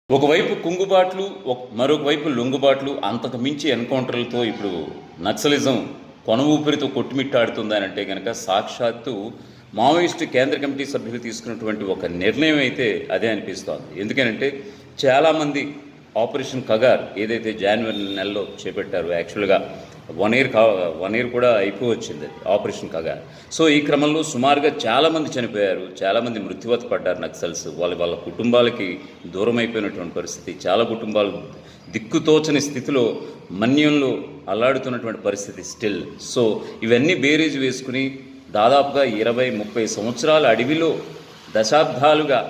ఒకవైపు కుంగుబాట్లు, మరొక వైపు లొంగుబాట్లు, అంతకు మించి ఎన్కౌంటర్లతో ఇప్పుడు నక్సలిజం కొన ఊపిరితో కొట్టుమిట్టాడుతుందని అంటే కనుక సాక్షాత్తు మావోయిస్టు కేంద్ర కమిటీ సభ్యులు తీసుకున్నటువంటి ఒక నిర్ణయం అయితే అదే అనిపిస్తోంది. ఎందుకనంటే చాలామంది ఆపరేషన్ కగార్ ఏదైతే జనవరి నెలలో చేపట్టారో, యాక్చువల్గా 1 ఇయర్ కూడా అయిపోవచ్చింది ఆపరేషన్ కగార్. సో ఈ క్రమంలో సుమారుగా చాలామంది చనిపోయారు, చాలామంది మృత్యువత పడ్డారు నక్సల్స్. వాళ్ళ కుటుంబాలకి దూరం అయిపోయినటువంటి పరిస్థితి, చాలా కుటుంబాలు దిక్కుతోచని స్థితిలో మన్యంలో అల్లాడుతున్నటువంటి పరిస్థితి స్టిల్. సో ఇవన్నీ బేరీజు వేసుకుని దాదాపుగా 20-30 సంవత్సరాల అడవిలో దశాబ్దాలుగా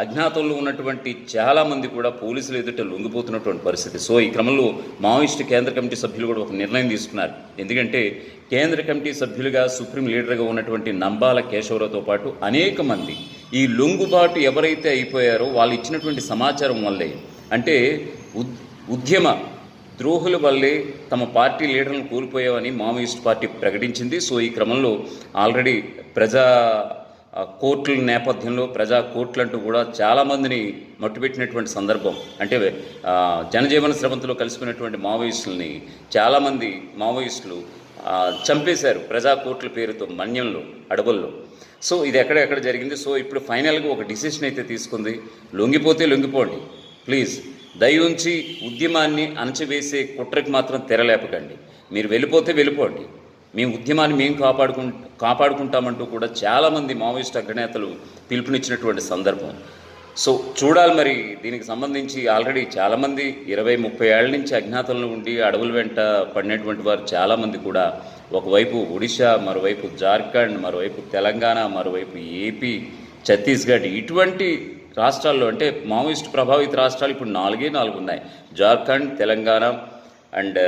అజ్ఞాతంలో ఉన్నటువంటి చాలామంది కూడా పోలీసులు ఎదుట లొంగిపోతున్నటువంటి పరిస్థితి. సో ఈ క్రమంలో మావోయిస్టు కేంద్ర కమిటీ సభ్యులు కూడా ఒక నిర్ణయం తీసుకున్నారు. ఎందుకంటే కేంద్ర కమిటీ సభ్యులుగా సుప్రీం లీడర్గా ఉన్నటువంటి నంబాల కేశవరావుతో పాటు అనేక మంది ఈ లొంగుబాటు ఎవరైతే అయిపోయారో వాళ్ళు ఇచ్చినటువంటి సమాచారం వల్లే, అంటే ఉద్యమ ద్రోహుల వల్లే తమ పార్టీ లీడర్లను కోల్పోయామని మావోయిస్ట్ పార్టీ ప్రకటించింది. సో ఈ క్రమంలో ఆల్రెడీ కోర్టుల నేపథ్యంలో ప్రజా కోర్టులంటూ కూడా చాలామందిని మట్టుపెట్టినటువంటి సందర్భం. అంటే జనజీవన స్రవంతిలో కలిసిపోయినటువంటి మావోయిస్టులని చాలామంది మావోయిస్టులు చంపేశారు ప్రజా కోర్టుల పేరుతో మన్యంలో, అడవుల్లో. సో ఇది ఎక్కడ జరిగింది. సో ఇప్పుడు ఫైనల్గా ఒక డిసిషన్ అయితే తీసుకుంది. లొంగిపోతే లొంగిపోండి ప్లీజ్, దయ ఉంచి ఉద్యమాన్ని అణచివేసే కుట్రకి మాత్రం తెరలేపకండి. మీరు వెళ్ళిపోండి, మేము ఉద్యమాన్ని మేము కాపాడుకుంటామంటూ కూడా చాలామంది మావోయిస్ట్ అగ్రనేతలు పిలుపునిచ్చినటువంటి సందర్భం. సో చూడాలి మరి దీనికి సంబంధించి. ఆల్రెడీ చాలామంది 20-30 ఏళ్ల నుంచి అజ్ఞాతంలో ఉండి అడవుల వెంట పడినటువంటి వారు చాలామంది కూడా ఒకవైపు ఒడిశా, మరోవైపు జార్ఖండ్, మరోవైపు తెలంగాణ, మరోవైపు ఏపీ, ఛత్తీస్గఢ్, ఇటువంటి రాష్ట్రాల్లో, అంటే మావోయిస్ట్ ప్రభావిత రాష్ట్రాలు ఇప్పుడు 4 ఉన్నాయి. జార్ఖండ్, తెలంగాణ అండ్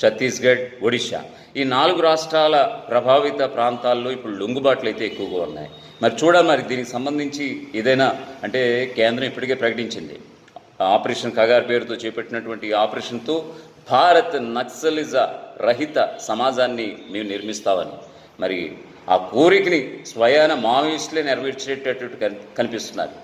ఛత్తీస్గఢ్, ఒడిశా, ఈ 4 రాష్ట్రాల ప్రభావిత ప్రాంతాల్లో ఇప్పుడు లొంగుబాట్లు అయితే ఎక్కువగా ఉన్నాయి. మరి చూడాలి మరి దీనికి సంబంధించి ఏదైనా, అంటే కేంద్రం ఇప్పటికే ప్రకటించింది ఆపరేషన్ కగార్ పేరుతో చేపట్టినటువంటి ఆపరేషన్తో భారత్ నక్సలిజ రహిత సమాజాన్ని మేము నిర్మిస్తామని. మరి ఆ కోరికని స్వయాన మావోయిస్టులే నెరవేర్చేటట్టు కనిపిస్తున్నారు.